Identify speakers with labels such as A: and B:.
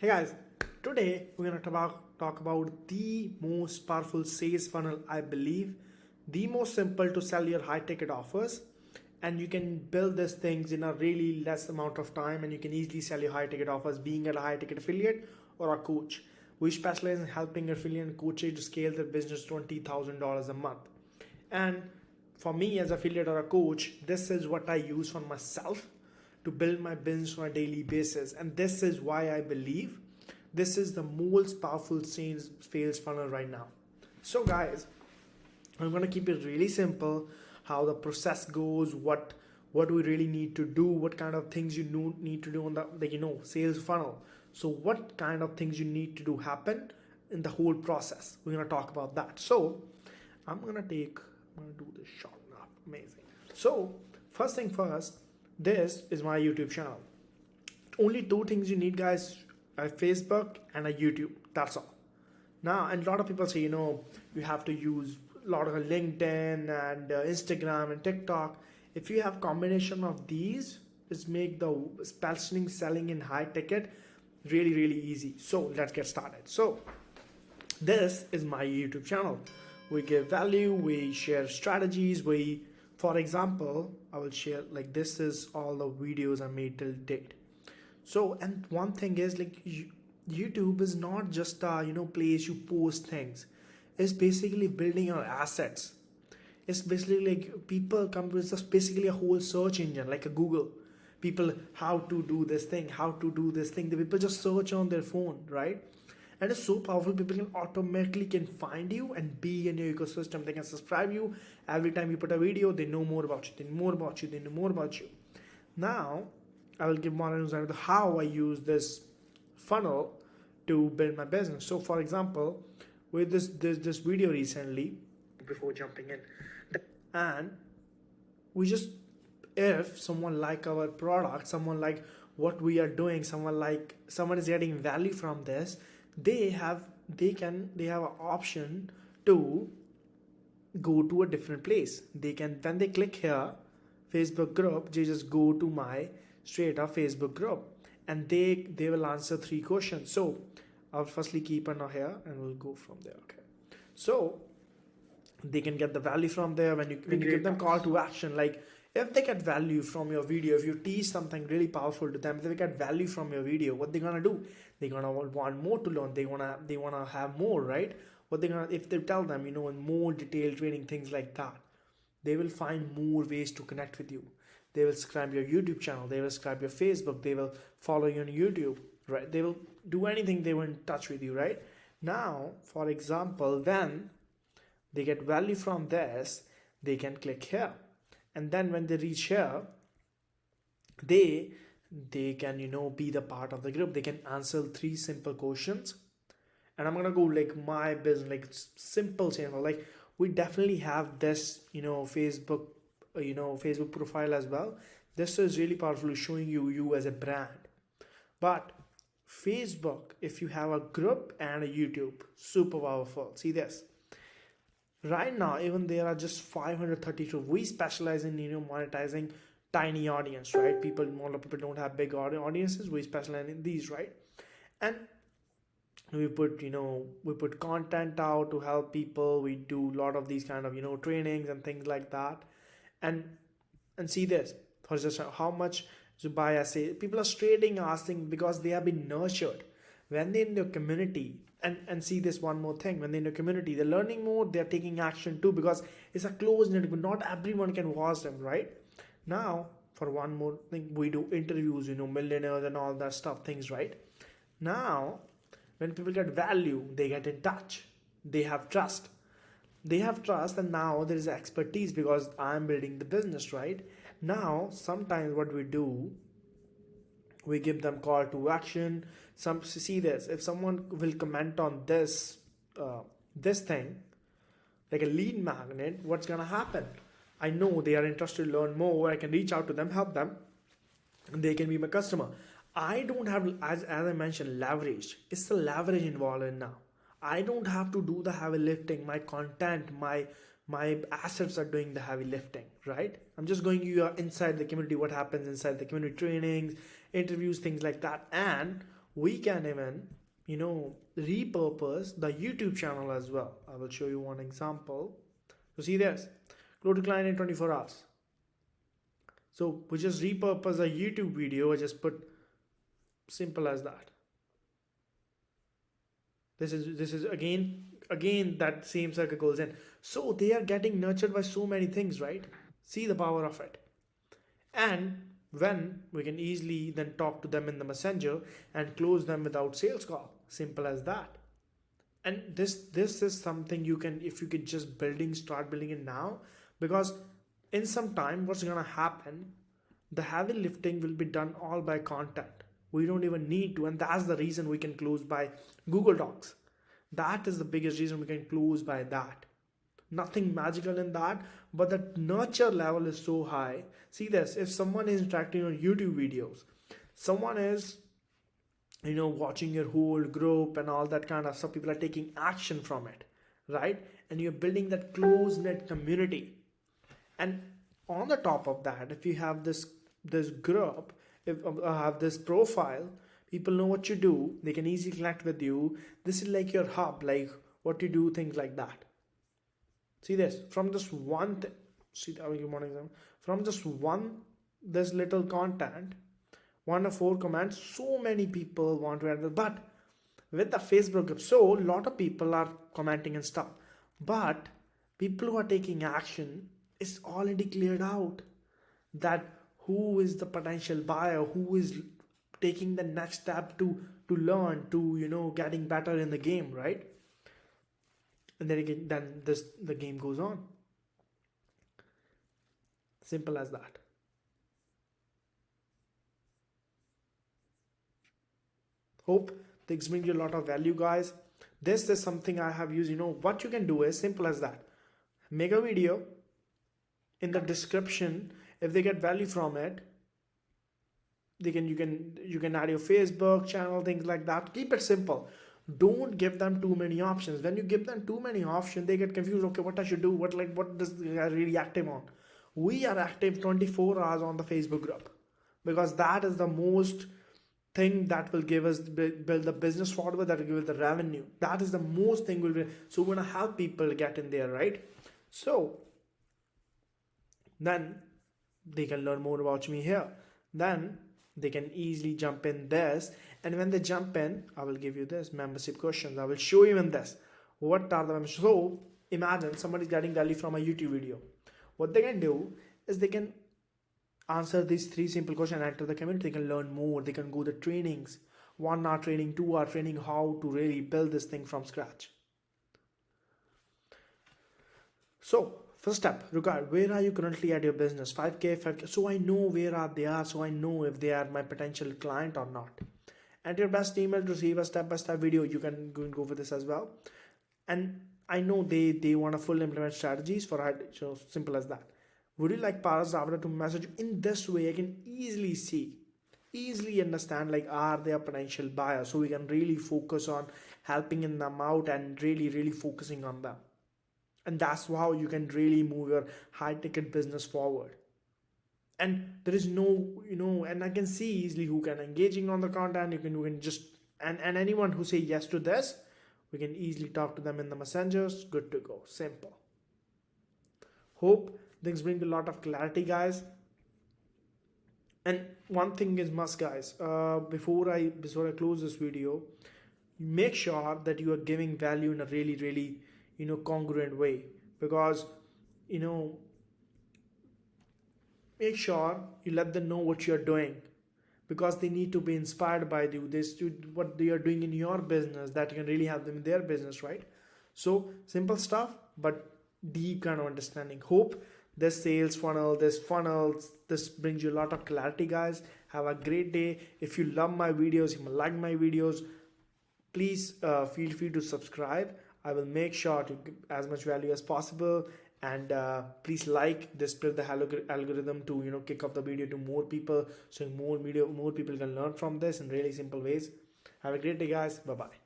A: Hey guys, today we're going to talk about the most powerful sales funnel, I believe, the most simple to sell your high ticket offers, and you can build these things in a really less amount of time, and you can easily sell your high ticket offers being a high ticket affiliate or a coach. We specialize in helping affiliate and coaches to scale their business to $20,000 a month. And for me as affiliate or a coach, this is what I use for myself to build my business on a daily basis. And this is why I believe this is the most powerful sales funnel right now. So guys, I'm going to keep it really simple, how the process goes, what we really need to do, what kind of things you need to do on the sales funnel. So what kind of things you need to do happen in the whole process. We're going to talk about that. So I'm going to do this shot now. Amazing. So first thing first, this is my YouTube channel. Only two things you need, guys: a Facebook and a YouTube. That's all. Now, and a lot of people say, you have to use a lot of LinkedIn and Instagram and TikTok. If you have combination of these, it's make the especially selling in high ticket really, really easy. So let's get started. So this is my YouTube channel. We give value, we share strategies, for example, I will share, like, this is all the videos I made till date. So, and one thing is, like, YouTube is not just a place you post things. It's basically building your assets. It's basically like people come with just basically a whole search engine, like a Google. People, how to do this thing, the people just search on their phone, right? And it's so powerful. People can automatically find you and be in your ecosystem. They can subscribe you. Every time you put a video, they know more about you. They know more about you. Now, I will give more insight into how I use this funnel to build my business. So, for example, with this video recently, before jumping in, and we just, if someone like our product, someone like what we are doing, someone is getting value from this, they have an option to go to a different place. They can, when they click here, Facebook group, they just go to my straight up Facebook group, and they will answer 3 questions. So I'll firstly keep an eye here and we'll go from there. Okay, so they can get the value from there. When you give them call to action, like, if they get value from your video, if you teach something really powerful to them, if they get value from your video, what they're gonna do? They're gonna want more to learn. They wanna have more, right? If they tell them, in more detailed training, things like that, they will find more ways to connect with you. They will subscribe your YouTube channel. They will subscribe your Facebook. They will follow you on YouTube, right? They will do anything. They will in touch with you, right? Now, for example, when they get value from this, they can click here. And then when they reach here, they can, be the part of the group. They can answer 3 simple questions. And I'm going to go like my business, like simple. Like, we definitely have this, Facebook profile as well. This is really powerful, showing you as a brand. But Facebook, if you have a group and a YouTube, super powerful. See this. Right now, even there are just 532. We specialize in monetizing tiny audience, right? A lot of people don't have big audiences. We specialize in these, right? And we put content out to help people. We do a lot of these kind of trainings and things like that. And see this, for just how much to buy. I say people are straight asking because they have been nurtured when they're in your community. And see this one more thing, when they're in the community, they're learning more, they're taking action too, because it's a closed network. Not everyone can watch them, right? Now, for one more thing, we do interviews, millionaires and all that stuff, things, right? Now, when people get value, they get in touch. They have trust. And now there is expertise because I'm building the business, right? Now, sometimes what we do, we give them call to action. See this, if someone will comment on this thing, like a lead magnet, what's gonna happen? I know they are interested to learn more. I can reach out to them, help them, and they can be my customer. I don't have, as I mentioned, leverage. It's the leverage involved in now. I don't have to do the heavy lifting. My content, my assets are doing the heavy lifting, right? I'm just going you inside the community, what happens inside the community, trainings, interviews, things like that. And We can even, repurpose the YouTube channel as well. I will show you one example. So see this, grow to client in 24 hours. So we just repurpose a YouTube video, I just put simple as that. This is again that same circle goes in. So they are getting nurtured by so many things, right? See the power of it. And when we can easily then talk to them in the messenger and close them without sales call. Simple as that. And this is something you can, if you could just start building it now, because in some time what's gonna happen, the heavy lifting will be done all by content. We don't even need to, and that's the reason we can close by Google Docs. That is the biggest reason we can close by that. Nothing magical in that, but the nurture level is so high. See this, if someone is interacting on YouTube videos, someone is watching your whole group and all that kind of stuff, people are taking action from it, right? And you're building that close-knit community. And on the top of that, if you have this group, if have this profile, people know what you do, they can easily connect with you. This is like your hub, like what you do, things like that. See this, from just one from just this little content, 1 or 4 comments, so many people want to add this. But with the Facebook group, so a lot of people are commenting and stuff, but people who are taking action, is already cleared out that who is the potential buyer, who is taking the next step to learn, to getting better in the game, right? And then again, the game goes on. Simple as that. Hope this brings you a lot of value, guys. This is something I have used. What you can do is simple as that. Make a video. In the description, if they get value from it, you can add your Facebook channel, things like that. Keep it simple. Don't give them too many options. When you give them too many options, they get confused. Okay, what I should do? What does they are really active on? We are active 24 hours on the Facebook group, because that is the most thing that will give us build the business forward, that will give us the revenue. That is the most thing will be. So we're gonna help people get in there, right? So then they can learn more about me here. Then they can easily jump in this, and when they jump in, I will give you this membership questions. I will show you in this what are the memberships. So imagine somebody is getting value from a YouTube video. What they can do is they can answer these 3 simple questions and enter the community. They can learn more. They can go to trainings, 1 hour training, 2 hour training, how to really build this thing from scratch. So first step, regard where are you currently at your business, 5K, so I know where they are, so I know if they are my potential client or not. Enter your best email to receive a step-by-step video. You can go for this as well. And I know they want a full implement strategies for it, so simple as that. Would you like Paras Avda to message in this way? I can easily understand, like, are they a potential buyer, so we can really focus on helping them out and really focusing on them. And that's how you can really move your high ticket business forward. And there is no, and I can see easily who can engaging on the content. You can just, and anyone who say yes to this, we can easily talk to them in the messengers. Good to go. Simple. Hope things bring a lot of clarity, guys. And one thing is must, guys, before I close this video, make sure that you are giving value in a really congruent way, because make sure you let them know what you're doing, because they need to be inspired by you. This what they are doing in your business, that you can really help them in their business, right? So simple stuff, but deep kind of understanding. Hope this sales funnel, this brings you a lot of clarity, guys. Have a great day. If you love my videos, you like my videos, please feel free to subscribe. I will make sure to give as much value as possible, and please like this, spread the algorithm to kick off the video to more people, so more people can learn from this in really simple ways. Have a great day, guys. Bye bye.